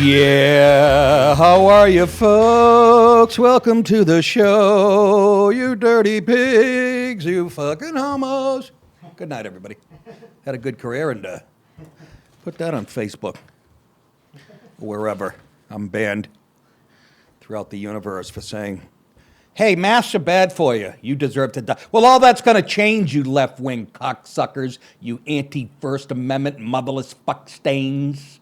Yeah, how are you folks? Welcome to the show, you dirty pigs, you fucking homos. Good night, everybody. Had a good career and put that on Facebook, wherever. I'm banned throughout the universe for saying, hey, masks are bad for you. You deserve to die. Well, all that's going to change, you left-wing cocksuckers, you anti-First Amendment motherless fuckstains.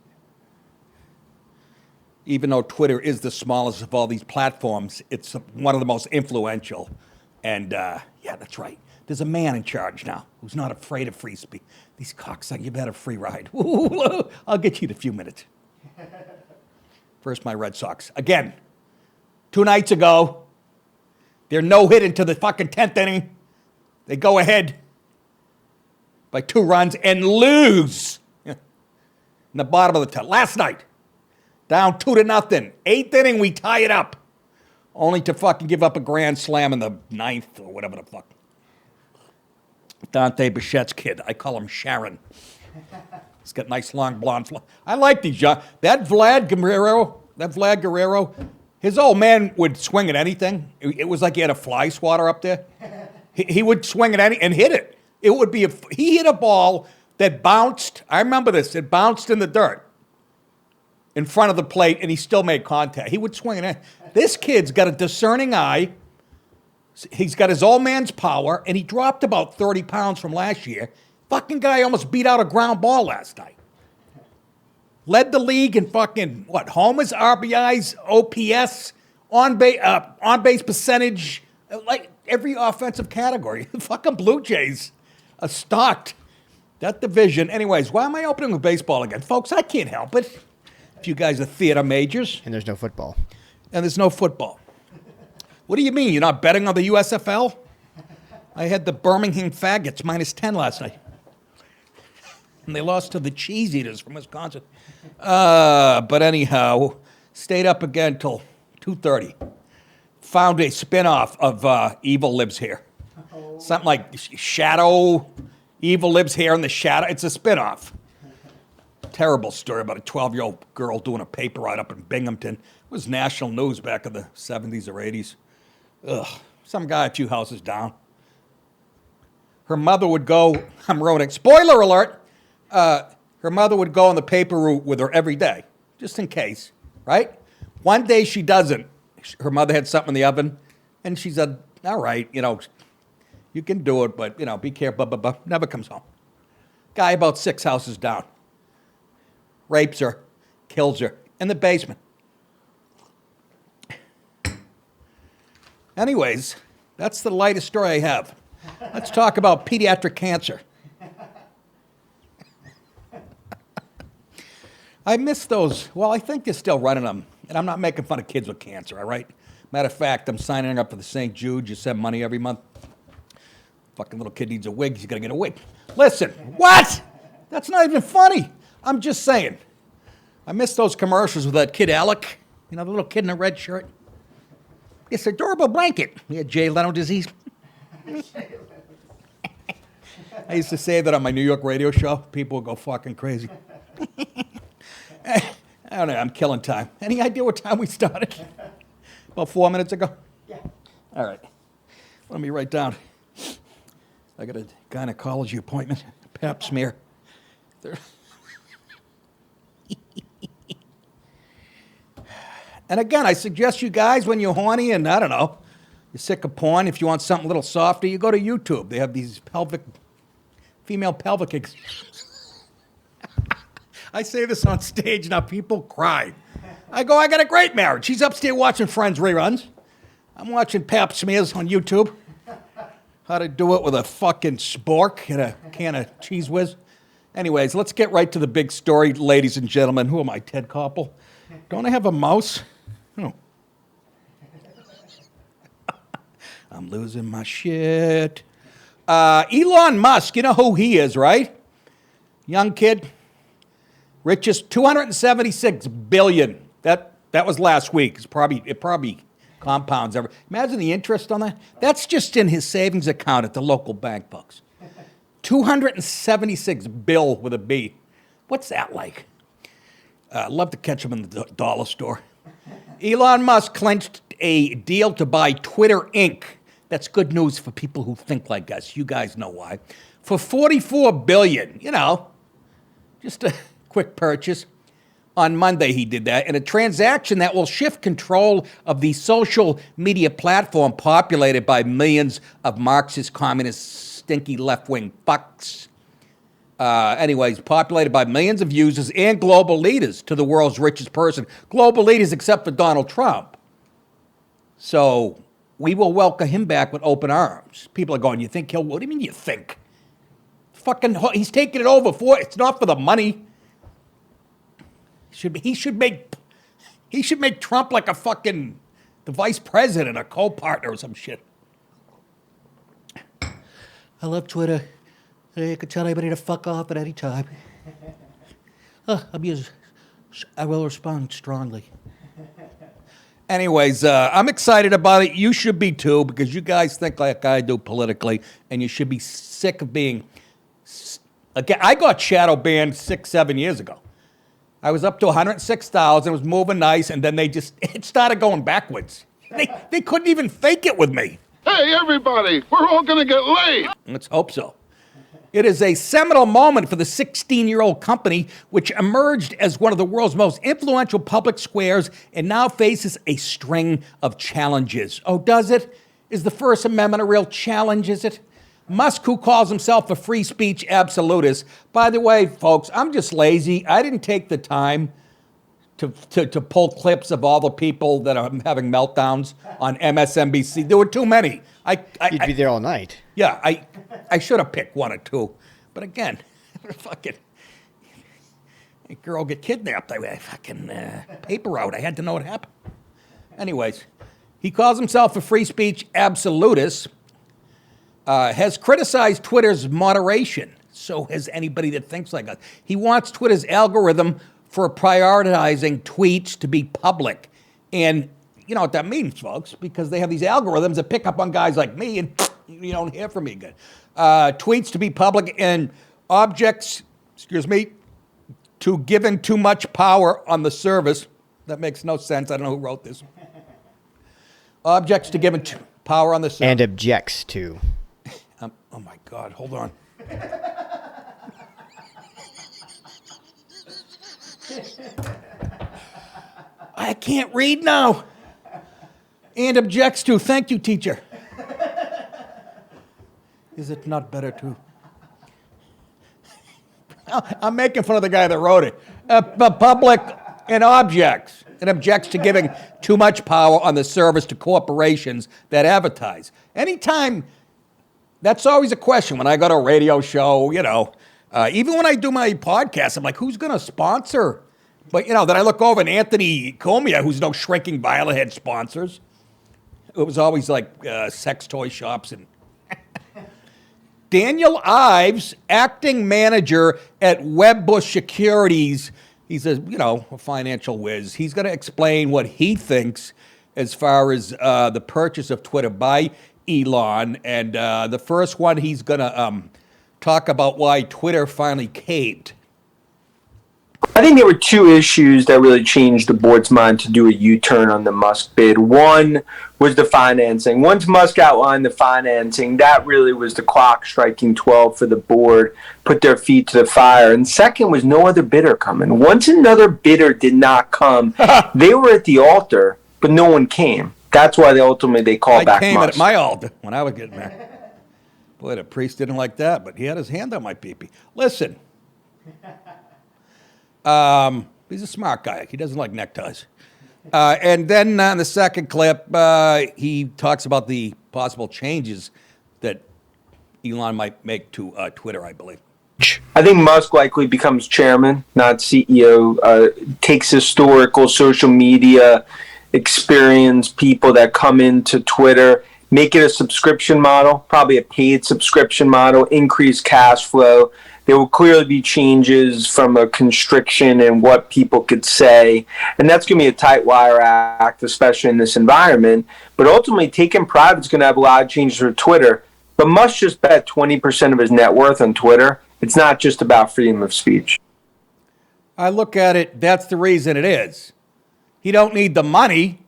Even though Twitter is the smallest of all these platforms, it's one of the most influential. And, yeah, that's right. There's a man in charge now who's not afraid of free speech. These cocksuckers, you've had a free ride. I'll get you in a few minutes. First, my Red Sox. Again, 2 nights ago, they're no-hit into the fucking 10th inning. They go ahead by 2 runs and lose in the bottom of the 10th. Last night. Down 2-0. 8th inning, we tie it up. Only to fucking give up a grand slam in the 9th or whatever the fuck. Dante Bichette's kid. I call him Sharon. He's got nice long blonde. I like these young. That Vlad Guerrero, his old man would swing at anything. It was like he had a fly swatter up there. He would swing at any and hit it. It would be he hit a ball that bounced. I remember this. It bounced in the dirt in front of the plate, and he still made contact. He would swing it. This kid's got a discerning eye. He's got his old man's power, and he dropped about 30 pounds from last year. Fucking guy almost beat out a ground ball last night. Led the league in fucking, homers, RBIs, OPS, on-base percentage, like every offensive category. Fucking Blue Jays are stocked. That division. Anyways, why am I opening with baseball again? Folks, I can't help it. If you guys are theater majors. And there's no football. And there's no football. What do you mean? You're not betting on the USFL? I had the Birmingham Faggots -10 last night. And they lost to the Cheese Eaters from Wisconsin. But anyhow, stayed up again till 2:30. Found a spinoff of Evil Lives Here. Something like Shadow, Evil Lives Here in the Shadow. It's a spinoff. Terrible story about a 12-year-old girl doing a paper route up in Binghamton. It was national news back in the 70s or 80s. Ugh. Some guy a few houses down. Her mother would go, I'm ruining, spoiler alert, her mother would go on the paper route with her every day, just in case, right? One day she doesn't. Her mother had something in the oven, and she said, all right, you can do it, but, be careful, never comes home. Guy about 6 houses down. Rapes her, kills her in the basement. Anyways, that's the lightest story I have. Let's talk about pediatric cancer. I miss those. Well, I think they're still running them. And I'm not making fun of kids with cancer, all right? Matter of fact, I'm signing up for the St. Jude. You send money every month. Fucking little kid needs a wig. He's going to get a wig. Listen, what? That's not even funny. I'm just saying. I miss those commercials with that kid Alec. The little kid in a red shirt. It's a durable blanket. He had Jay Leno disease. I used to say that on my New York radio show. People would go fucking crazy. I don't know. I'm killing time. Any idea what time we started? About 4 minutes ago? Yeah. All right. Let me write down. I got a gynecology appointment. Pap smear. And again, I suggest you guys, when you're horny and, I don't know, you're sick of porn, if you want something a little softer, you go to YouTube. They have these female pelvic I say this on stage, now people cry. I go, I got a great marriage. She's upstairs watching Friends reruns. I'm watching pap smears on YouTube. How to do it with a fucking spork and a can of Cheese Whiz. Anyways, let's get right to the big story, ladies and gentlemen. Who am I, Ted Koppel? Don't I have a mouse? Oh. I'm losing my shit. Elon Musk, you know who he is, right? Young kid. Richest, $276 billion. That was last week. It probably compounds ever. Imagine the interest on that. That's just in his savings account at the local bank, folks. 276 bill with a B. What's that like? Love to catch him in the dollar store. Elon Musk clinched a deal to buy Twitter Inc. That's good news for people who think like us. You guys know why. For $44 billion, just a quick purchase. On Monday, he did that in a transaction that will shift control of the social media platform populated by millions of Marxist, communist, stinky left-wing fucks. Anyways, populated by millions of users and global leaders to the world's richest person. Global leaders except for Donald Trump. So we will welcome him back with open arms. People are going, you think he'll, what do you mean you think? He's taking it over it's not for the money. He should make Trump like the vice president, a co-partner or some shit. I love Twitter. I could tell anybody to fuck off at any time. I will respond strongly. Anyways, I'm excited about it. You should be too, because you guys think like I do politically, and you should be sick of being. Again, I got shadow banned 6-7 years ago. I was up to 106,000. It was moving nice, and then it started going backwards. They couldn't even fake it with me. Hey, everybody, we're all going to get laid. Let's hope so. It is a seminal moment for the 16-year-old company, which emerged as one of the world's most influential public squares and now faces a string of challenges. Oh, does it? Is the First Amendment a real challenge, is it? Musk, who calls himself a free speech absolutist. By the way, folks, I'm just lazy. I didn't take the time to pull clips of all the people that are having meltdowns on MSNBC. There were too many. You'd be there all night. Yeah, I should have picked one or two. But again, fucking a girl get kidnapped. I fucking paper route. I had to know what happened. Anyways, he calls himself a free speech absolutist. Has criticized Twitter's moderation. So has anybody that thinks like us. He wants Twitter's algorithm for prioritizing tweets to be public. And you know what that means, folks, because they have these algorithms that pick up on guys like me and you don't hear from me again. Tweets to be public and objects, to given too much power on the service. That makes no sense. I don't know who wrote this. Objects to given power on the service. And objects to. Oh my God, hold on. I can't read now. And objects to. Thank you, teacher. Is it not better to? I'm making fun of the guy that wrote it. Public and objects. And objects to giving too much power on the service to corporations that advertise. Anytime, that's always a question when I go to a radio show, even when I do my podcast, I'm like, who's going to sponsor? But, then I look over and Anthony Comia, who's no shrinking violet head sponsors. It was always like sex toy shops. And Daniel Ives, acting manager at Wedbush Securities. He's a financial whiz. He's going to explain what he thinks as far as the purchase of Twitter by Elon. And the first one, he's going to talk about why Twitter finally caved. I think there were two issues that really changed the board's mind to do a U-turn on the Musk bid. One was the financing. Once Musk outlined the financing, that really was the clock striking 12 for the board, put their feet to the fire. And second was no other bidder coming. Once another bidder did not come, they were at the altar, but no one came. That's why they called back Musk. I came at my altar when I was getting there. Boy, the priest didn't like that, but he had his hand on my pee-pee. Listen. He's a smart guy. He doesn't like neckties. And then in the second clip, he talks about the possible changes that Elon might make to Twitter, I believe. I think Musk likely becomes chairman, not CEO, takes historical social media experience, people that come into Twitter, make it a subscription model, probably a paid subscription model, increase cash flow. There will clearly be changes from a constriction in what people could say. And that's going to be a tight wire act, especially in this environment. But ultimately, taking private is going to have a lot of changes for Twitter. But Musk just bet 20% of his net worth on Twitter. It's not just about freedom of speech. I look at it, that's the reason it is. He don't need the money.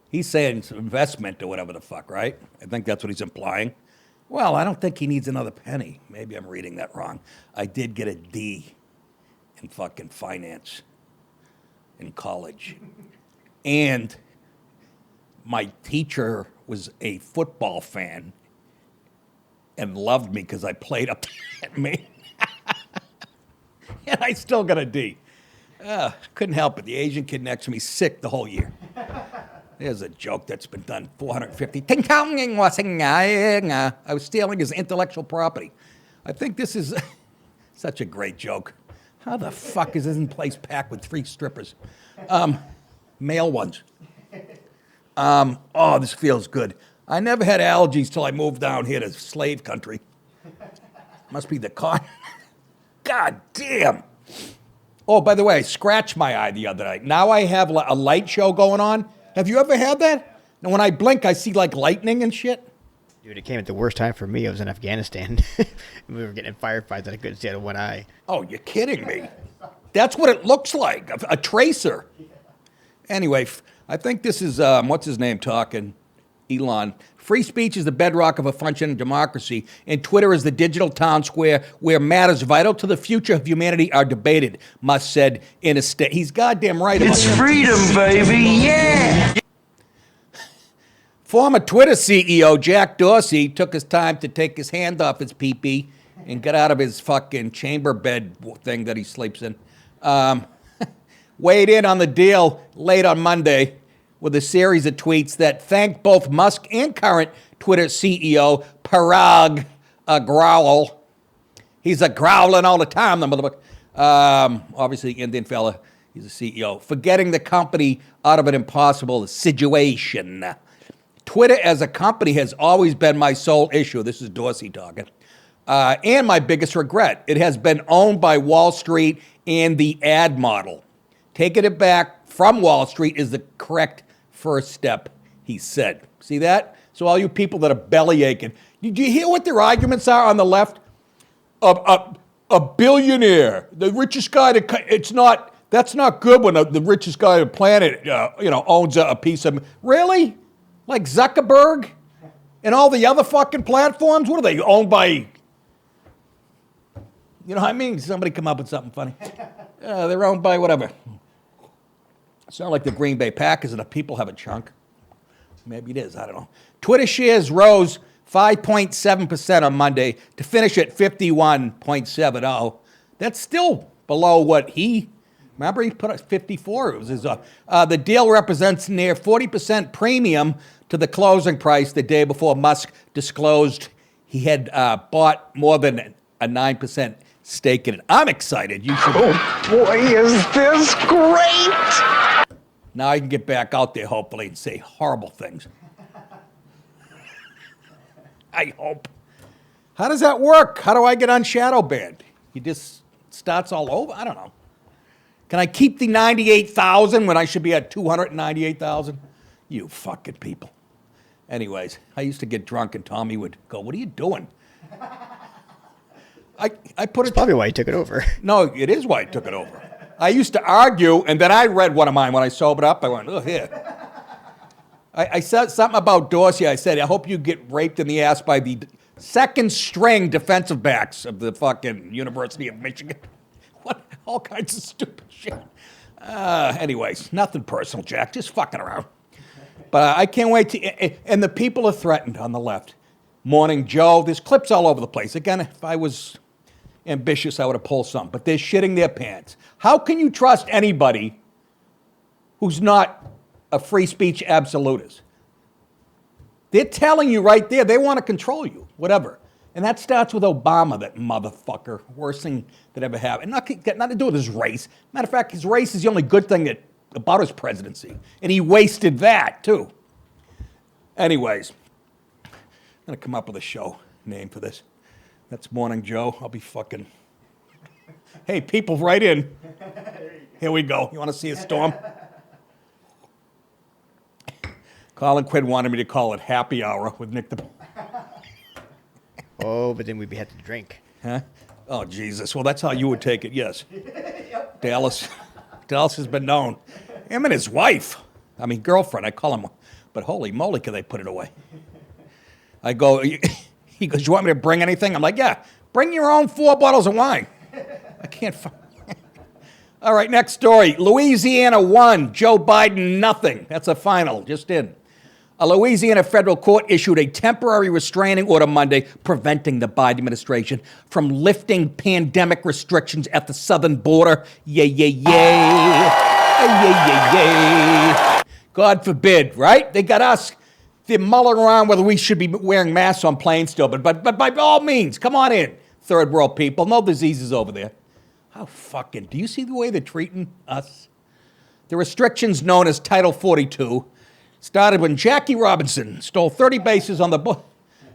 He's saying it's investment or whatever the fuck, right? I think that's what he's implying. Well, I don't think he needs another penny. Maybe I'm reading that wrong. I did get a D in fucking finance in college. And my teacher was a football fan and loved me because I played up at me. And I still got a D. Couldn't help it. The Asian kid next to me sick the whole year. There's a joke that's been done 450. I was stealing his intellectual property. I think this is such a great joke. How the fuck is this in place packed with 3 strippers? Male ones. Oh, this feels good. I never had allergies till I moved down here to slave country. Must be the cotton. God damn. Oh, by the way, I scratched my eye the other night. Now I have a light show going on. Have you ever had that? And when I blink, I see like lightning and shit. Dude, it came at the worst time for me. I was in Afghanistan. We were getting firefights and I couldn't see out of one eye. Oh, you're kidding me. That's what it looks like, a tracer. Anyway, I think this is, what's his name talking? Elon. Free speech is the bedrock of a functioning democracy, and Twitter is the digital town square where matters vital to the future of humanity are debated, Musk said in a statement. He's goddamn right about that. It's freedom, baby, yeah! Former Twitter CEO Jack Dorsey took his time to take his hand off his pee-pee and get out of his fucking chamber bed thing that he sleeps in. Weighed in on the deal late on Monday with a series of tweets that thanked both Musk and current Twitter CEO Parag Agrawal. He's a growling all the time, the motherfucker. Obviously, Indian fella. He's a CEO. For getting the company out of an impossible situation. Twitter as a company has always been my sole issue. This is Dorsey talking. And my biggest regret. It has been owned by Wall Street and the ad model. Taking it back from Wall Street is the correct first step, he said. See that? So all you people that are belly aching, did you hear what their arguments are on the left? A billionaire, the richest guy. That's not good when the richest guy on the planet, owns a piece of. Really? Like Zuckerberg and all the other fucking platforms? What are they owned by? You know what I mean? Somebody come up with something funny. They're owned by whatever. It's not like the Green Bay Packers and the people have a chunk. Maybe it is. I don't know. Twitter shares rose 5.7% on Monday to finish at 51.70. That's still below what remember he put up 54. It was his, the deal represents near 40% premium to the closing price the day before Musk disclosed he had bought more than a 9% stake in it. I'm excited. You should. Oh boy, is this great! Now I can get back out there, hopefully, and say horrible things. I hope. How does that work? How do I get on shadow banned? He just starts all over? I don't know. Can I keep the 98,000 when I should be at 298,000? You fucking people. Anyways, I used to get drunk and Tommy would go, "What are you doing?" I put it. That's probably why he took it over. No, it is why I took it over. I used to argue, and then I read one of mine when I sobered up. I went, "Oh, here." I said something about Dorsey. I said, "I hope you get raped in the ass by the second string defensive backs of the fucking University of Michigan." What? All kinds of stupid shit. Anyways, nothing personal, Jack. Just fucking around. But I can't wait to. And the people are threatened on the left. Morning Joe. There's clips all over the place. Again, if I was ambitious, I would have pulled some. But they're shitting their pants. How can you trust anybody who's not a free speech absolutist? They're telling you right there, they want to control you, whatever. And that starts with Obama, that motherfucker. Worst thing that ever happened. Got nothing to do with his race. Matter of fact, his race is the only good thing about his presidency. And he wasted that, too. Anyways, I'm going to come up with a show name for this. That's Morning Joe. I'll be fucking... Hey, people, write in. Here we go. You want to see a storm? Colin Quinn wanted me to call it Happy Hour with Nick the... Oh, but then we'd have to drink. Huh? Oh, Jesus. Well, that's how you would take it, yes. Dallas has been known. Him and his wife. I mean, girlfriend, I call him. But holy moly, can they put it away? I go, he goes, you want me to bring anything? I'm like, yeah, bring your own 4 bottles of wine. I can't find. All right, next story. Louisiana won. Joe Biden, nothing. That's a final, just in. A Louisiana federal court issued a temporary restraining order Monday preventing the Biden administration from lifting pandemic restrictions at the southern border. Yay, yay, yay. Yay, yay, yay. God forbid, right? They got us. They're mulling around whether we should be wearing masks on planes still. But by all means, come on in, third world people. No diseases over there. How fucking, do you see the way they're treating us? The restrictions known as Title 42 started when Jackie Robinson stole 30 bases on the book.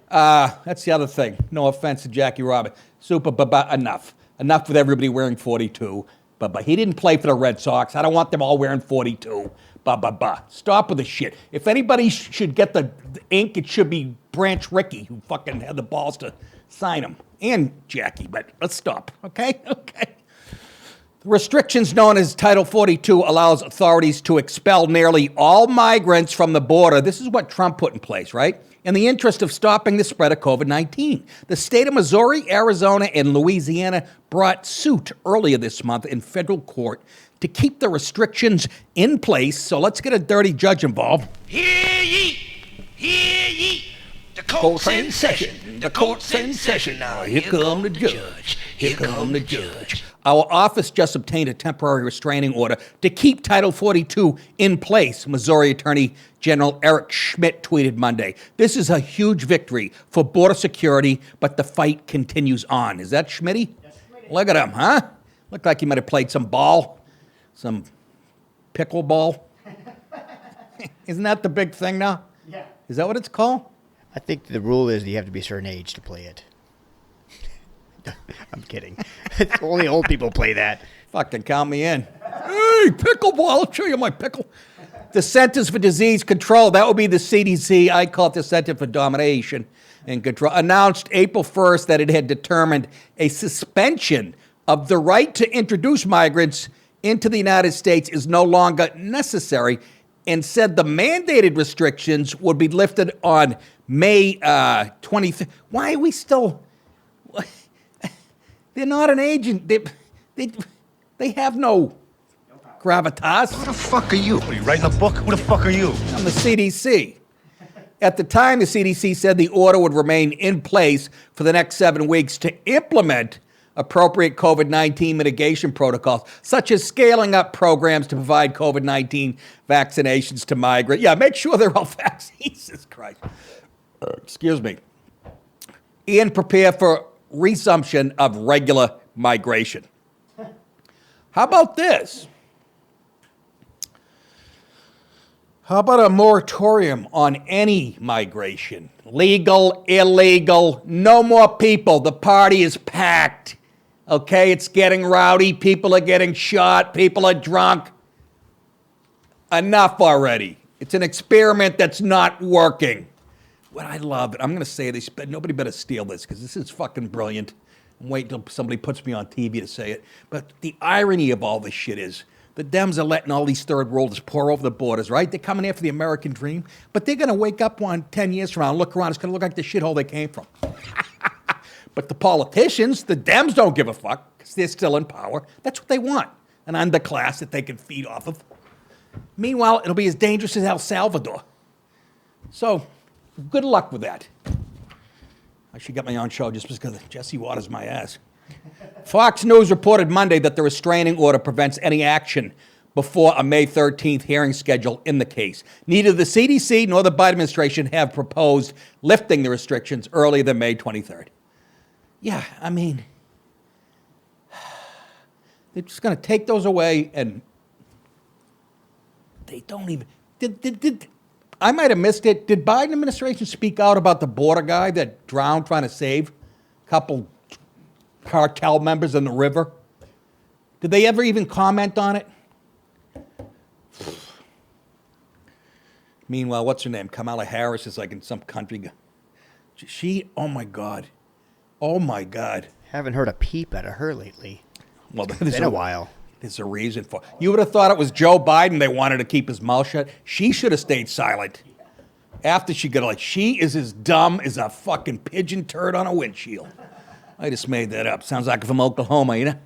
That's the other thing. No offense to Jackie Robinson. Enough. Enough with everybody wearing 42. He didn't play for the Red Sox. I don't want them all wearing 42. Stop with the shit. If anybody should get the ink, it should be Branch Rickey, who fucking had the balls to sign him. And Jackie, but let's stop, okay? Okay. The restrictions known as Title 42 allows authorities to expel nearly all migrants from the border. This is what Trump put in place, right? In the interest of stopping the spread of COVID-19. The state of Missouri, Arizona, and Louisiana brought suit earlier this month in federal court to keep the restrictions in place. So let's get a dirty judge involved. Hear ye! Hear ye! The court's in session. The court's in session now. Here come the judge. Here come the judge. Our office just obtained a temporary restraining order to keep Title 42 in place, Missouri Attorney General Eric Schmidt tweeted Monday. This is a huge victory for border security, but the fight continues on. Is that Schmitty? Yes, Schmitty. Look at him, huh? Looked like he might have played some ball, some pickleball. Isn't that the big thing now? Yeah. Is that what it's called? I think the rule is you have to be a certain age to play it. I'm kidding. Only old people play that. Fucking count me in. Hey, pickleball, I'll show you my pickle. The Centers for Disease Control, that would be the CDC, I call it the Center for Domination and Control, announced April 1st that it had determined a suspension of the right to introduce migrants into the United States is no longer necessary and said the mandated restrictions would be lifted on May 23rd. Why are we still... They're not an agent. They have no gravitas. Who the fuck are you? Are you writing a book? Who the fuck are you? I'm the CDC. At the time, the CDC said the order would remain in place for the next 7 weeks to implement appropriate COVID-19 mitigation protocols, such as scaling up programs to provide COVID-19 vaccinations to migrants. Yeah, make sure they're all vaccinated. Jesus Christ. Excuse me. And prepare for resumption of regular migration. How about this? How about a moratorium on any migration? Legal, illegal, no more people. The party is packed. Okay, it's getting rowdy. People are getting shot. People are drunk. Enough already. It's an experiment that's not working. What I love, I'm going to say this, but nobody better steal this because this is fucking brilliant. Wait till somebody puts me on TV to say it. But the irony of all this shit is the Dems are letting all these third worlders pour over the borders, right? They're coming after the American dream, but they're going to wake up 10 years from now and look around. It's going to look like the shithole they came from. But the politicians, the Dems don't give a fuck because they're still in power. That's what they want, an underclass that they can feed off of. Meanwhile, it'll be as dangerous as El Salvador. So... good luck with that. I should get my own show just because Jesse waters my ass. Fox News reported Monday that the restraining order prevents any action before a May 13th hearing schedule in the case. Neither the CDC nor the Biden administration have proposed lifting the restrictions earlier than May 23rd. Yeah, I mean, they're just going to take those away and they don't even... I might have missed it. Did Biden administration speak out about the border guy that drowned trying to save a couple cartel members in the river? Did they ever even comment on it? Meanwhile, what's her name? Kamala Harris is like in some country. She, oh my God. Oh my God. Haven't heard a peep out of her lately. Well, It's been a while. There's a reason for it. You would have thought it was Joe Biden they wanted to keep his mouth shut. She should have stayed silent. After she got like, she is as dumb as a fucking pigeon turd on a windshield. I just made that up. Sounds like from Oklahoma, you know?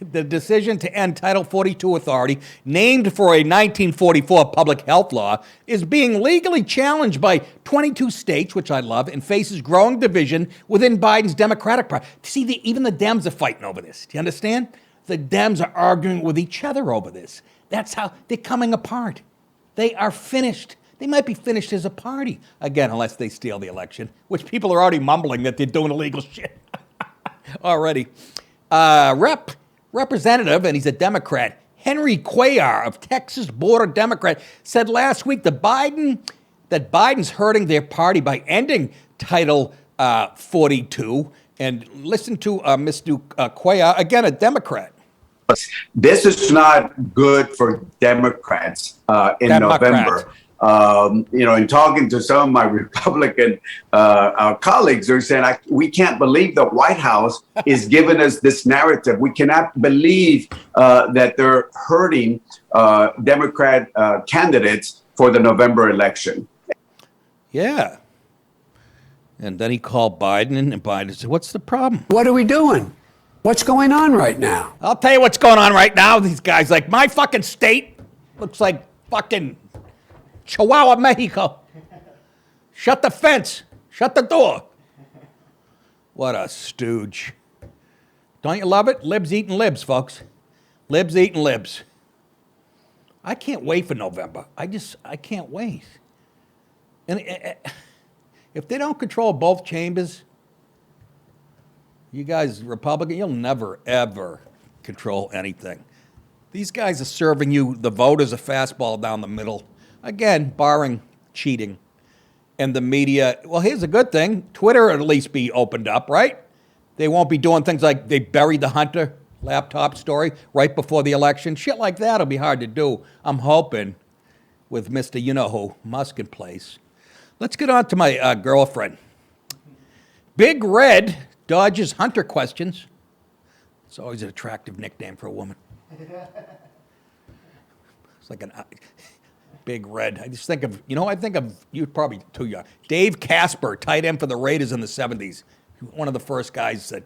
The decision to end Title 42 authority, named for a 1944 public health law, is being legally challenged by 22 states, which I love, and faces growing division within Biden's Democratic Party. See, even the Dems are fighting over this. Do you understand? The Dems are arguing with each other over this. That's how they're coming apart. They are finished. They might be finished as a party. Again, unless they steal the election, which people are already mumbling that they're doing illegal shit already. Representative, and he's a Democrat, Henry Cuellar of Texas Border Democrat, said last week that Biden's hurting their party by ending Title 42. And listen to Mr. Cuellar, again, a Democrat. This is not good for Democrats in November. In talking to some of my Republican colleagues, they're saying, we can't believe the White House is giving us this narrative. We cannot believe that they're hurting Democrat candidates for the November election. Yeah. And then he called Biden, and Biden said, what's the problem? What are we doing? What's going on right now? I'll tell you what's going on right now. These guys, like, my fucking state looks like fucking Chihuahua, Mexico. Shut the fence. Shut the door. What a stooge. Don't you love it? Libs eating libs, folks. Libs eating libs. I can't wait for November. I can't wait. And if they don't control both chambers, you guys, Republican, you'll never, ever control anything. These guys are serving you, the voters, a fastball down the middle. Again, barring cheating. And the media, well, here's a good thing. Twitter will at least be opened up, right? They won't be doing things like they buried the Hunter laptop story right before the election. Shit like that will be hard to do. I'm hoping with Mr. You-know-who, Musk in place. Let's get on to my girlfriend. Big Red dodges Hunter questions. It's always an attractive nickname for a woman. It's like Big Red. I just think of, you're probably too young. Dave Casper, tight end for the Raiders in the 70s. One of the first guys that,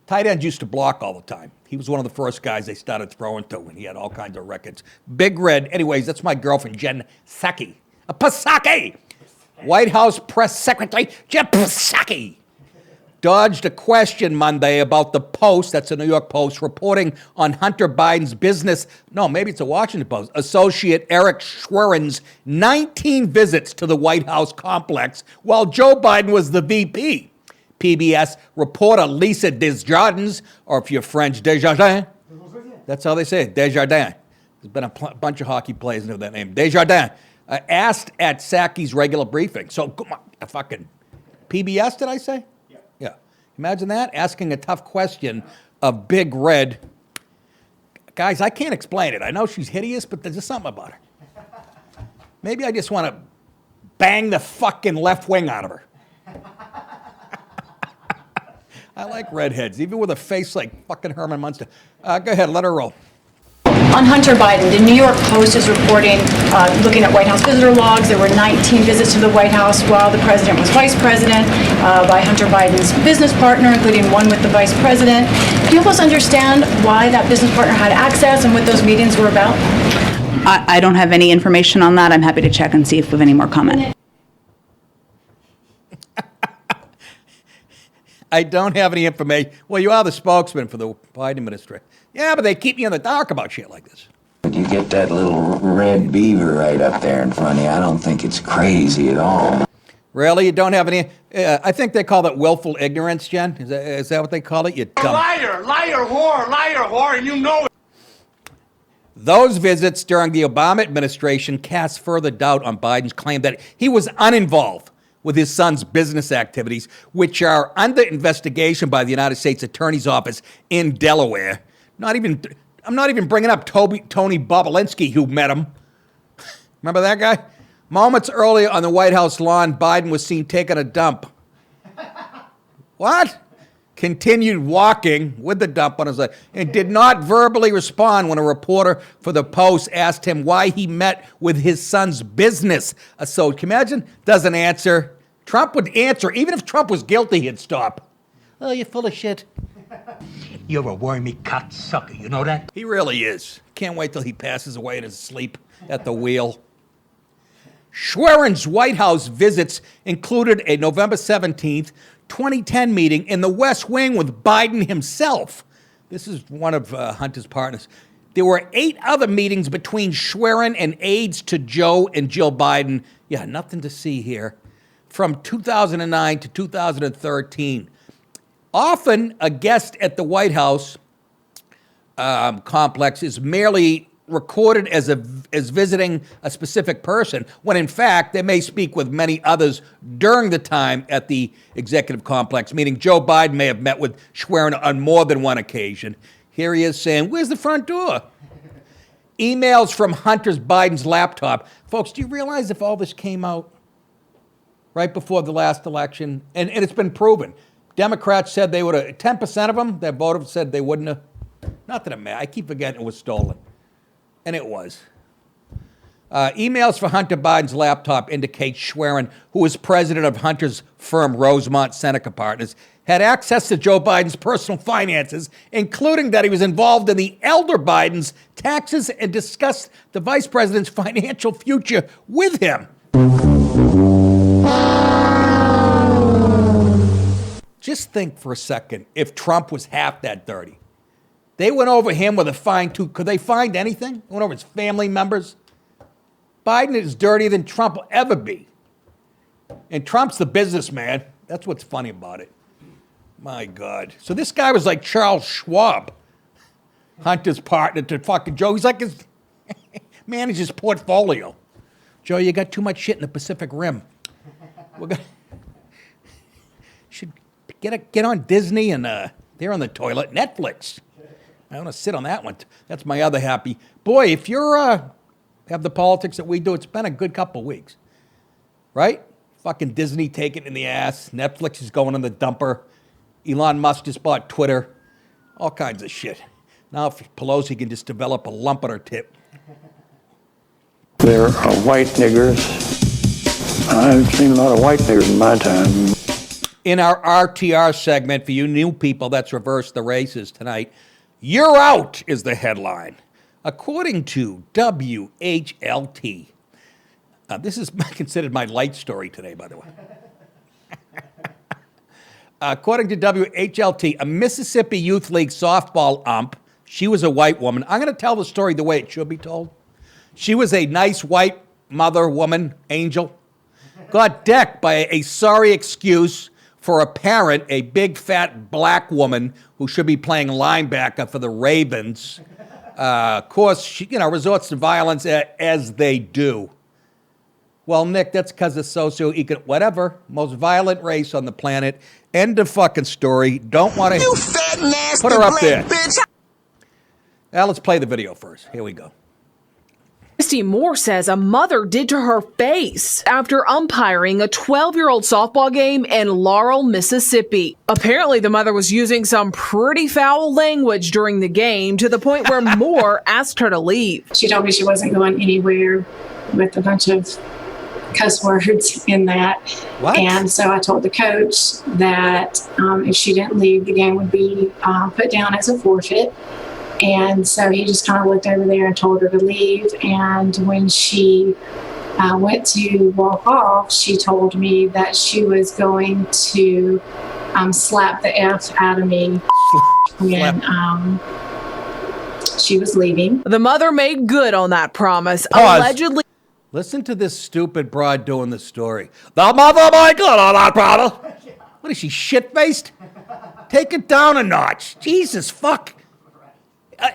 tight ends used to block all the time. He was one of the first guys they started throwing to, and he had all kinds of records. Big Red. Anyways, that's my girlfriend, Jen Psaki. Psaki! White House Press Secretary Jen Psaki dodged a question Monday about the Post, that's the New York Post, reporting on Hunter Biden's business, no, maybe it's a Washington Post, associate Eric Schwerin's 19 visits to the White House complex while Joe Biden was the VP. PBS reporter Lisa Desjardins, or if you're French, Desjardins, that's how they say it, Desjardins. There's been a bunch of hockey players who know that name. Desjardins asked at Psaki's regular briefing. So, come on, fucking PBS, did I say? Yeah. Imagine that, asking a tough question of Big Red. Guys, I can't explain it. I know she's hideous, but there's just something about her. Maybe I just want to bang the fucking left wing out of her. I like redheads, even with a face like fucking Herman Munster. Go ahead, let her roll. On Hunter Biden, the New York Post is reporting, looking at White House visitor logs, there were 19 visits to the White House while the president was vice president by Hunter Biden's business partner, including one with the vice president. Do you help us understand why that business partner had access and what those meetings were about? I don't have any information on that. I'm happy to check and see if we have any more comment. I don't have any information. Well, you are the spokesman for the Biden administration. Yeah, but they keep you in the dark about shit like this. When you get that little red beaver right up there in front of you, I don't think it's crazy at all. Really? You don't have any? I think they call that willful ignorance, Jen. Is that what they call it? You dumb. Liar, whore, and you know it. Those visits during the Obama administration cast further doubt on Biden's claim that he was uninvolved with his son's business activities, which are under investigation by the United States Attorney's Office in Delaware. I'm not even bringing up Tony Bobolinsky, who met him. Remember that guy? Moments earlier on the White House lawn, Biden was seen taking a dump. What? continued walking with the dump on his leg and did not verbally respond when a reporter for the Post asked him why he met with his son's business associate. Can you imagine? Doesn't answer. Trump would answer. Even if Trump was guilty, he'd stop. Oh, you're full of shit. You're a wormy cocksucker, you know that? He really is. Can't wait till he passes away in his sleep at the wheel. Schwerin's White House visits included a November 17th, 2010 meeting in the West Wing with Biden himself. This is one of Hunter's partners. There were 8 other meetings between Schwerin and aides to Joe and Jill Biden. Yeah, nothing to see here. From 2009 to 2013. Often a guest at the White House complex is merely recorded as visiting a specific person, when in fact they may speak with many others during the time at the executive complex, meaning Joe Biden may have met with Schwerin on more than one occasion. Here he is saying, where's the front door? Emails from Hunter's Biden's laptop. Folks, do you realize if all this came out right before the last election, and it's been proven, Democrats said they would have, 10% of them that voted said they wouldn't have. Not that it matters. I keep forgetting it was stolen. And it was. Emails for Hunter Biden's laptop indicate Schwerin, who is president of Hunter's firm Rosemont Seneca Partners, had access to Joe Biden's personal finances, including that he was involved in the elder Biden's taxes and discussed the vice president's financial future with him. Just think for a second if Trump was half that dirty. They went over him with a fine tooth. Could they find anything? Went over his family members. Biden is dirtier than Trump will ever be. And Trump's the businessman. That's what's funny about it. My God. So this guy was like Charles Schwab, Hunter's partner to fucking Joe. He's like his manages portfolio. Joe, you got too much shit in the Pacific Rim. We're gonna should get on Disney and they're on the toilet. Netflix. I want to sit on that one. That's my other happy. Boy, if you're have the politics that we do, it's been a good couple of weeks. Right? Fucking Disney taking it in the ass. Netflix is going in the dumper. Elon Musk just bought Twitter. All kinds of shit. Now if Pelosi can just develop a lump on her tip. There are white niggers. I've seen a lot of white niggers in my time. In our RTR segment, for you new people, that's Reverse the Races tonight, "You're Out" is the headline. According to WHLT. This is considered my light story today, by the way. According to WHLT, a Mississippi Youth League softball ump, she was a white woman. I'm going to tell the story the way it should be told. She was a nice white mother, woman, angel. Got decked by a sorry excuse for a parent, a big fat black woman who should be playing linebacker for the Ravens. Of course, she, resorts to violence as they do. Well, Nick, that's because of socio-economic, whatever, most violent race on the planet. End of fucking story. Don't want to. You fat, nasty put her up black there. bitch. Now let's play the video first. Here we go. Christy Moore says a mother did to her face after umpiring a 12-year-old softball game in Laurel, Mississippi. Apparently, the mother was using some pretty foul language during the game to the point where Moore asked her to leave. She told me she wasn't going anywhere with a bunch of cuss words in that. What? And so I told the coach that if she didn't leave, the game would be put down as a forfeit. And so he just kind of looked over there and told her to leave. And when she went to walk off, she told me that she was going to slap the F out of me when she was leaving. The mother made good on that promise. Pause. Allegedly. Listen to this stupid broad doing the story. The mother made good on that promise. What is she, shit-faced? Take it down a notch. Jesus, fuck.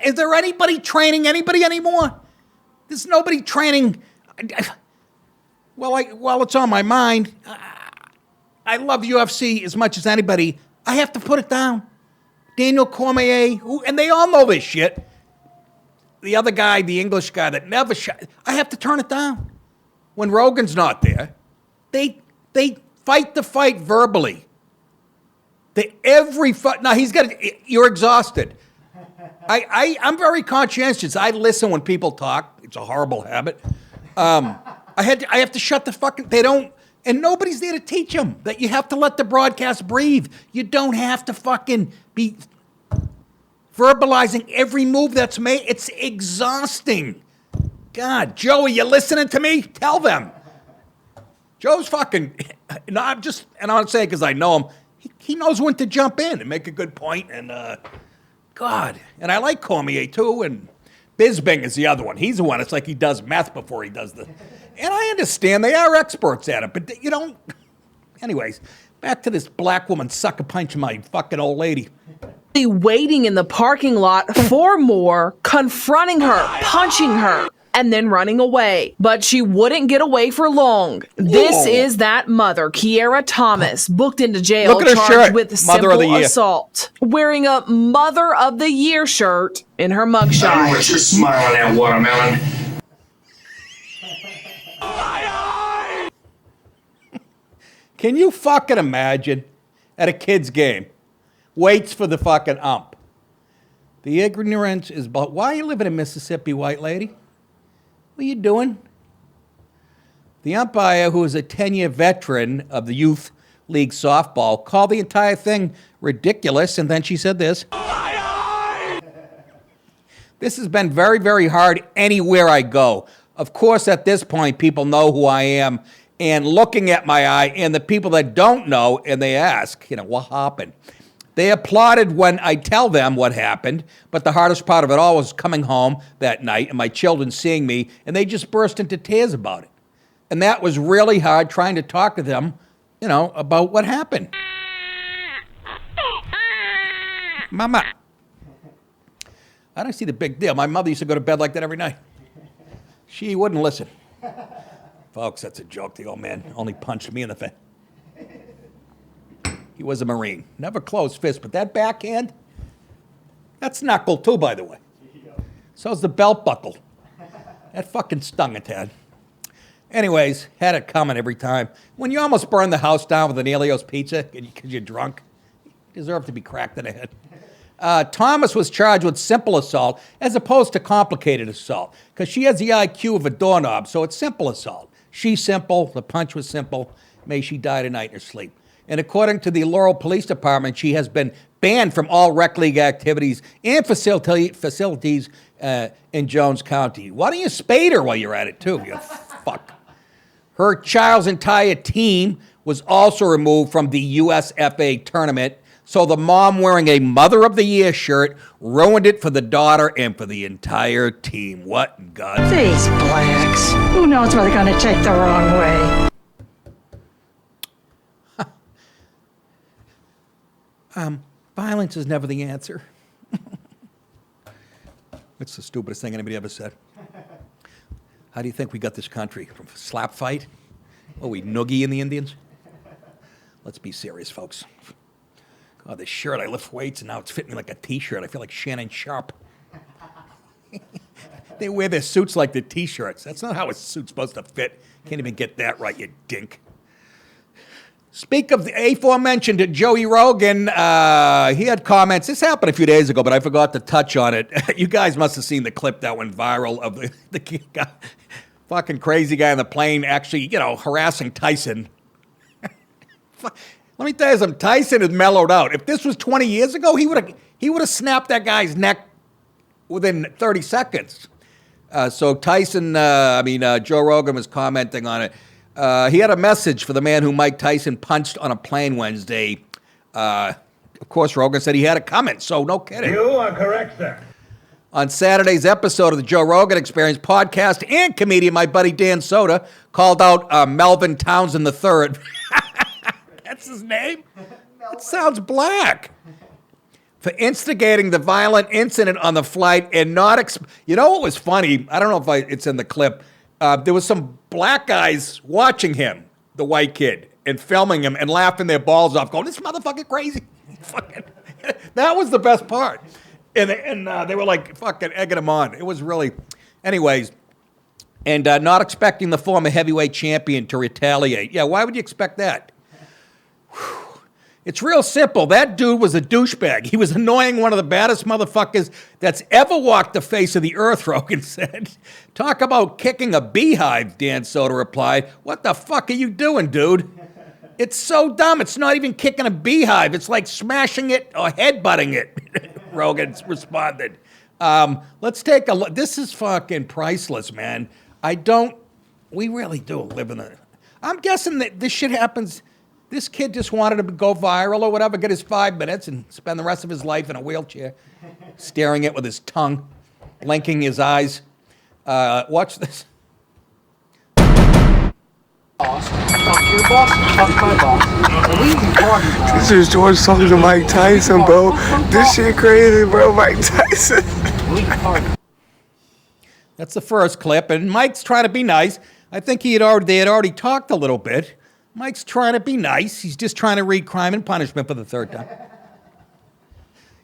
Is there anybody training anybody anymore? There's nobody training. Well, while it's on my mind, I love UFC as much as anybody. I have to put it down. Daniel Cormier, and they all know this shit. The other guy, the English guy that never shot. I have to turn it down. When Rogan's not there, they fight the fight verbally. Now he's got. You're exhausted. I'm very conscientious. I listen when people talk. It's a horrible habit. I have to shut the fucking. They don't, and nobody's there to teach them that you have to let the broadcast breathe. You don't have to fucking be verbalizing every move that's made. It's exhausting. God, Joey, you listening to me? Tell them. Joe's fucking. No, I'm not saying because I know him. He knows when to jump in and make a good point. And God, and I like Cormier too. And Bisbing is the other one. He's the one. It's like he does meth before he does the. And I understand they are experts at it, but you don't. Anyways, back to this black woman sucker punching my fucking old lady. Waiting in the parking lot for more, confronting her, punching her, and then running away. But she wouldn't get away for long. This is that mother, Kiera Thomas, booked into jail, Look at her charged shirt. with Mother of the simple Year. assault, wearing a Mother of the Year shirt in her mugshot. What's your smile on that watermelon? Can you fucking imagine at a kid's game? Waits for the fucking ump. The ignorance is, but why are you living in Mississippi, white lady? What are you doing? The umpire, who is a 10-year veteran of the youth league softball, called the entire thing ridiculous, and then she said this. This has been very, very hard anywhere I go. Of course, at this point, people know who I am, and looking at my eye, and the people that don't know, and they ask, what happened? They applauded when I tell them what happened, but the hardest part of it all was coming home that night and my children seeing me, and they just burst into tears about it. And that was really hard, trying to talk to them, about what happened. Mama. I don't see the big deal. My mother used to go to bed like that every night. She wouldn't listen. Folks, that's a joke. The old man only punched me in the face. He was a Marine. Never closed fist, but that backhand, that's knuckle too, by the way. So's the belt buckle. That fucking stung a tad. Anyways, had it coming every time. When you almost burn the house down with an Elio's pizza because you're drunk, you deserve to be cracked in the head. Thomas was charged with simple assault as opposed to complicated assault because she has the IQ of a doorknob, so it's simple assault. She's simple. The punch was simple. May she die tonight in her sleep. And according to the Laurel Police Department, she has been banned from all rec league activities and facilities in Jones County. Why don't you spade her while you're at it, too, you fuck? Her child's entire team was also removed from the USFA tournament, so the mom wearing a Mother of the Year shirt ruined it for the daughter and for the entire team. What in God's name? These blacks. Who knows what they're going to take the wrong way? Violence is never the answer. It's the stupidest thing anybody ever said. How do you think we got this country? From a slap fight? Oh, we noogie in the Indians? Let's be serious, folks. God, this shirt, I lift weights, and now it's fitting me like a T-shirt. I feel like Shannon Sharp. They wear their suits like the T-shirts. That's not how a suit's supposed to fit. Can't even get that right, you dink. Speak of the aforementioned Joey Rogan, he had comments. This happened a few days ago, but I forgot to touch on it. You guys must have seen the clip that went viral of the guy, fucking crazy guy on the plane actually, harassing Tyson. Let me tell you something. Tyson has mellowed out. If this was 20 years ago, he would have snapped that guy's neck within 30 seconds. So Tyson, Joe Rogan was commenting on it. He had a message for the man who Mike Tyson punched on a plane Wednesday. Of course, Rogan said he had it coming, so no kidding. You are correct, sir. On Saturday's episode of the Joe Rogan Experience podcast, and comedian my buddy Dan Soda called out Melvin Townsend III. That's his name? It sounds black. For instigating the violent incident on the flight and not... You know what was funny? I don't know if it's in the clip. There was some black guys watching him, the white kid, and filming him and laughing their balls off, going, this motherfucker crazy. That was the best part. And they were like fucking egging him on. It was really... Anyways, and not expecting the former heavyweight champion to retaliate. Yeah, why would you expect that? Whew. It's real simple. That dude was a douchebag. He was annoying one of the baddest motherfuckers that's ever walked the face of the earth, Rogan said. Talk about kicking a beehive, Dan Soder replied. What the fuck are you doing, dude? It's so dumb. It's not even kicking a beehive. It's like smashing it or headbutting it, Rogan responded. Let's take a look. This is fucking priceless, man. We really do live in a... I'm guessing that this shit happens... This kid just wanted to go viral or whatever, get his 5 minutes and spend the rest of his life in a wheelchair, staring it with his tongue, blinking his eyes. Watch this. Talk to your boss, talk to my boss. This is George talking to Mike Tyson, bro. This shit crazy, bro. Mike Tyson. That's the first clip, and Mike's trying to be nice. I think they had already talked a little bit. Mike's trying to be nice. He's just trying to read Crime and Punishment for the 3rd time.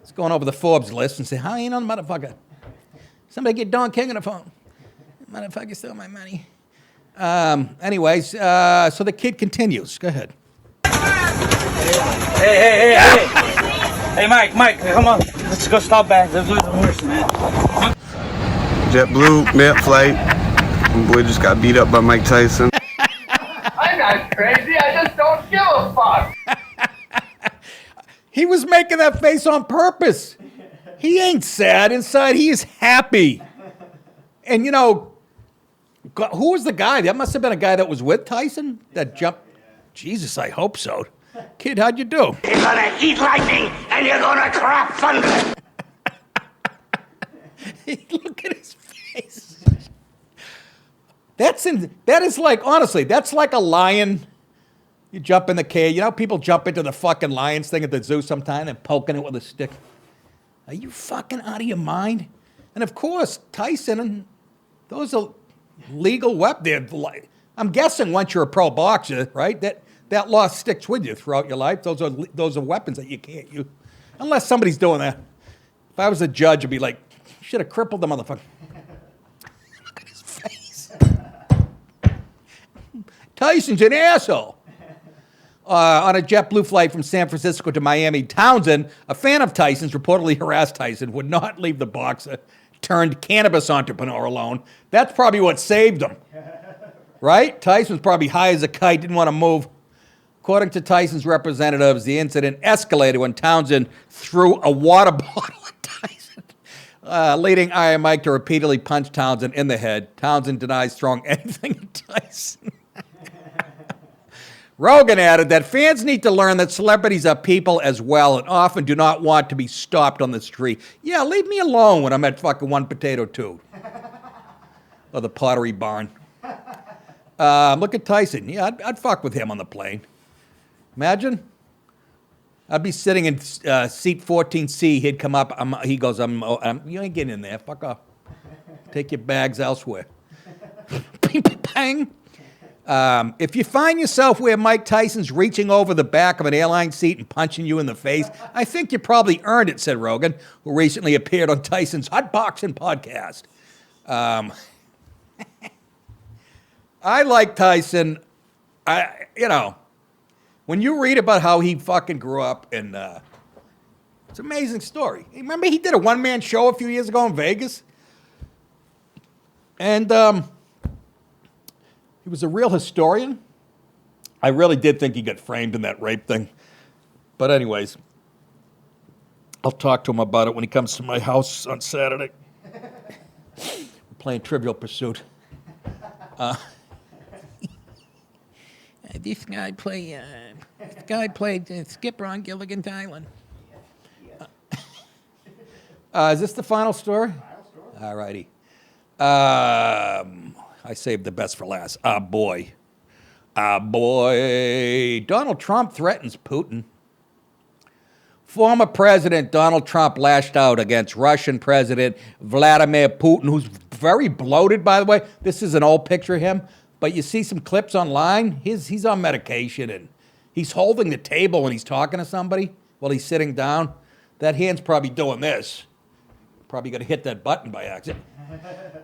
He's going over the Forbes list and saying, how you know the motherfucker? Somebody get Don King on the phone. Motherfucker stole my money. Anyways, so the kid continues. Go ahead. Hey. Hey, Mike, come on. Let's go stop back. Let's lose the horse, man. JetBlue, mid-flight. My boy just got beat up by Mike Tyson. I'm not crazy, I just don't give a fuck. He was making that face on purpose. He ain't sad. Inside, he is happy. And, you know, who was the guy? That must have been a guy that was with Tyson that jumped. Jesus, I hope so. Kid, how'd you do? You're gonna eat lightning and you're gonna crap thunder. Look at his face. That is like, honestly, that's like a lion. You jump in the cage. You know, people jump into the fucking lions thing at the zoo sometime and poking it with a stick. Are you fucking out of your mind? And of course, Tyson, and those are legal weapons. I'm guessing once you're a pro boxer, right, that law sticks with you throughout your life. Those are weapons that you can't use. Unless somebody's doing that. If I was a judge, I'd be like, should have crippled the motherfucker. Look at his face. Tyson's an asshole. On a JetBlue flight from San Francisco to Miami, Townsend, a fan of Tyson's, reportedly harassed Tyson, would not leave the boxer turned cannabis entrepreneur alone. That's probably what saved him. Right? Tyson was probably high as a kite, didn't want to move. According to Tyson's representatives, the incident escalated when Townsend threw a water bottle at Tyson, leading Iron Mike to repeatedly punch Townsend in the head. Townsend denies throwing anything at Tyson. Rogan added that fans need to learn that celebrities are people as well and often do not want to be stopped on the street. Yeah, leave me alone when I'm at fucking One Potato 2. Or the Pottery Barn. Look at Tyson. Yeah, I'd fuck with him on the plane. Imagine. I'd be sitting in seat 14C. He'd come up. He goes, you ain't getting in there. Fuck off. Take your bags elsewhere. Bing, bang. If you find yourself where Mike Tyson's reaching over the back of an airline seat and punching you in the face, I think you probably earned it, said Rogan, who recently appeared on Tyson's Hot Boxing podcast. I like Tyson. When you read about how he fucking grew up, and it's an amazing story. Remember he did a one-man show a few years ago in Vegas? And he was a real historian. I really did think he got framed in that rape thing. But anyways, I'll talk to him about it when he comes to my house on Saturday. We're playing Trivial Pursuit. This guy played Skipper on Gilligan's Island. Is this the final story? All righty. I saved the best for last. Boy. Donald Trump threatens Putin. Former President Donald Trump lashed out against Russian President Vladimir Putin, who's very bloated, by the way. This is an old picture of him, but you see some clips online. He's on medication, and he's holding the table when he's talking to somebody while he's sitting down. That hand's probably doing this. Probably going to hit that button by accident.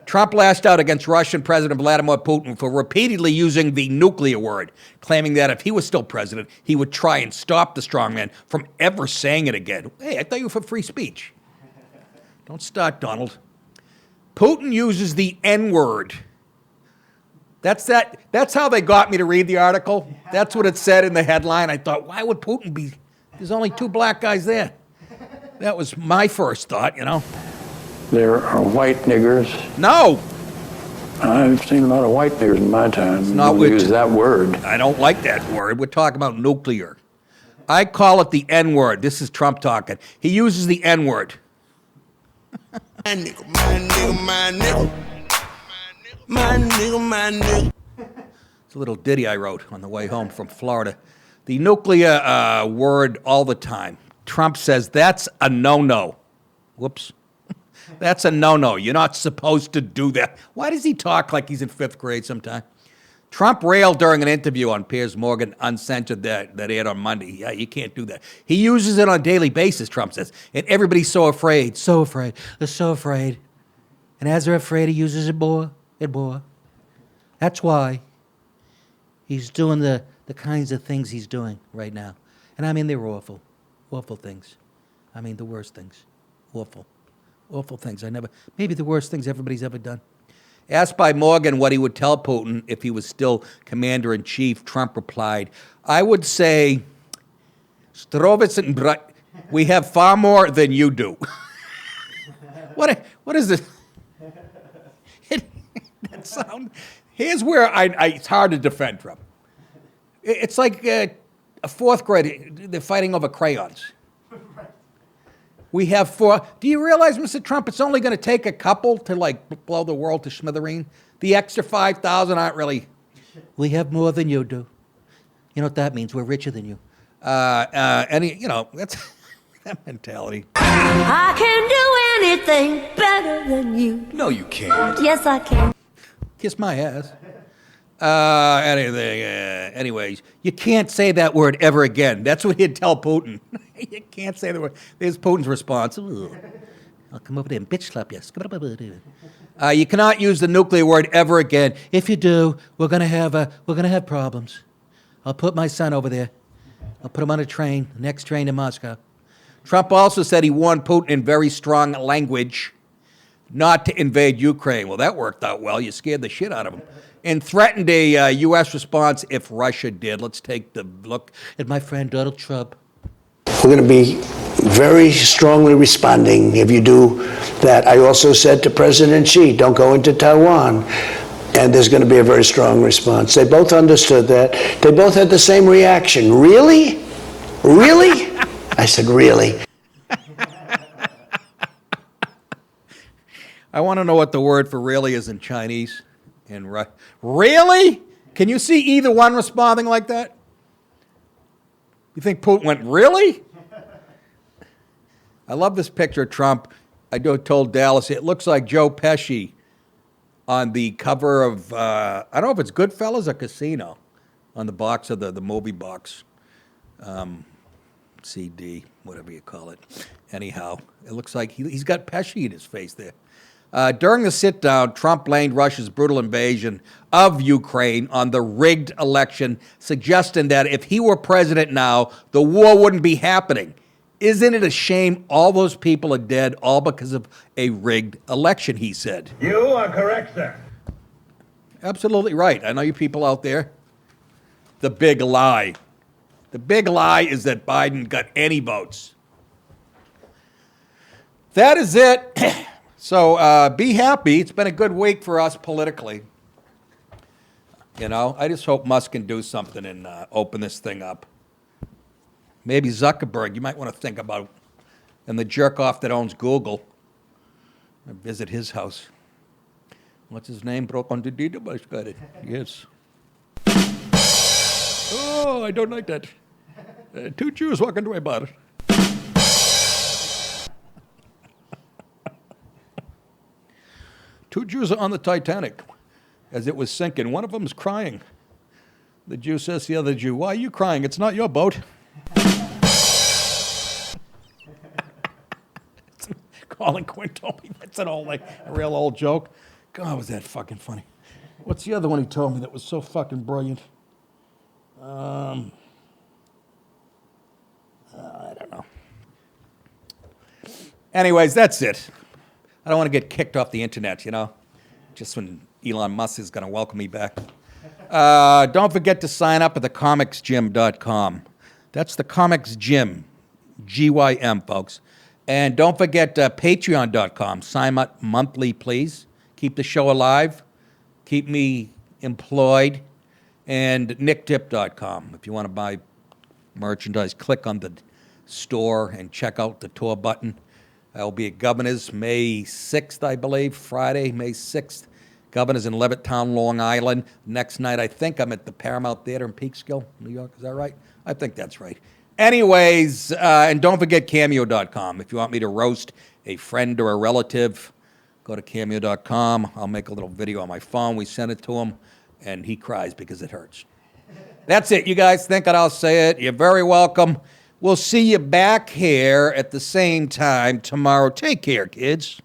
Trump lashed out against Russian President Vladimir Putin for repeatedly using the nuclear word, claiming that if he was still president, he would try and stop the strongman from ever saying it again. Hey, I thought you were for free speech. Don't start, Donald. Putin uses the N-word. That's how they got me to read the article. That's what it said in the headline. I thought, why would Putin be? There's only 2 black guys there. That was my first thought, you know. There are white niggers. No. I've seen a lot of white niggers in my time. It's not use that word. I don't like that word. We're talking about nuclear. I call it the N-word. This is Trump talking. He uses the N-word. My nigga, my nigga, my nigga. My nigga, my nigga. It's a little ditty I wrote on the way home from Florida. The nuclear word all the time. Trump says that's a no-no. Whoops. That's a no-no. You're not supposed to do that. Why does he talk like he's in 5th grade sometime? Trump railed during an interview on Piers Morgan Uncensored that aired on Monday. Yeah, you can't do that. He uses it on a daily basis, Trump says. And everybody's so afraid. So afraid. They're so afraid. And as they're afraid, he uses it more and more. That's why he's doing the kinds of things he's doing right now. And I mean, they're awful. Awful things. I mean, the worst things. Awful. Awful things. Maybe the worst things everybody's ever done. Asked by Morgan what he would tell Putin if he was still commander-in-chief, Trump replied, I would say, we have far more than you do. What is this? That sound? Here's where it's hard to defend Trump. It's like a 4th grade, they're fighting over crayons. We have 4. Do you realize, Mr. Trump, it's only going to take a couple to, like, blow the world to smithereen? The extra 5,000 aren't really. We have more than you do. You know what that means? We're richer than you. That's that mentality. I can do anything better than you. No, you can't. Yes, I can. Kiss my ass. Anyways, you can't say that word ever again. That's what he'd tell Putin. You can't say the word. There's Putin's response. I'll come over there and bitch slap you. You cannot use the nuclear word ever again. If you do, we're gonna have problems. I'll put my son over there. I'll put him on a train, the next train to Moscow. Trump also said he warned Putin in very strong language not to invade Ukraine. Well, that worked out well. You scared the shit out of him. And threatened a U.S. response if Russia did. Let's take the look at my friend Donald Trump. We're going to be very strongly responding if you do that. I also said to President Xi, don't go into Taiwan. And there's going to be a very strong response. They both understood that. They both had the same reaction. Really? Really? I said, really? I want to know what the word for really is in Chinese. Really? Can you see either one responding like that? You think Putin went, really? I love this picture of Trump. I told Dallas, it looks like Joe Pesci on the cover of, I don't know if it's Goodfellas or Casino, on the box of the movie box. CD, whatever you call it. Anyhow, it looks like he's got Pesci in his face there. During the sit-down, Trump blamed Russia's brutal invasion of Ukraine on the rigged election, suggesting that if he were president now, the war wouldn't be happening. Isn't it a shame all those people are dead, all because of a rigged election, he said. You are correct, sir. Absolutely right. I know you people out there. The big lie. The big lie is that Biden got any votes. That is it. So be happy. It's been a good week for us politically. You know, I just hope Musk can do something and open this thing up. Maybe Zuckerberg, you might want to think about, and the jerk off that owns Google. Visit his house. What's his name? Broke on the deed. Yes. Oh, I don't like that. 2 Jews walking to a bar. Two Jews are on the Titanic as it was sinking. One of them is crying. The Jew says to the other Jew, why are you crying? It's not your boat. Harley Quinn told me that's an old, like, a real old joke. God, was that fucking funny. What's the other one he told me that was so fucking brilliant? I don't know. Anyways, that's it. I don't want to get kicked off the internet, you know, just when Elon Musk is going to welcome me back. Don't forget to sign up at thecomicsgym.com. That's the Comics Gym, GYM, folks. And don't forget patreon.com. Sign up monthly, please. Keep the show alive. Keep me employed. And nicktip.com. If you want to buy merchandise, click on the store and check out the tour button. I'll be at Governor's May 6th, I believe, Friday, May 6th. Governor's in Levittown, Long Island. Next night, I think I'm at the Paramount Theater in Peekskill, New York. Is that right? I think that's right. Anyways, and don't forget Cameo.com. If you want me to roast a friend or a relative, go to Cameo.com. I'll make a little video on my phone. We send it to him, and he cries because it hurts. That's it, you guys. Think I'll say it. You're very welcome. We'll see you back here at the same time tomorrow. Take care, kids.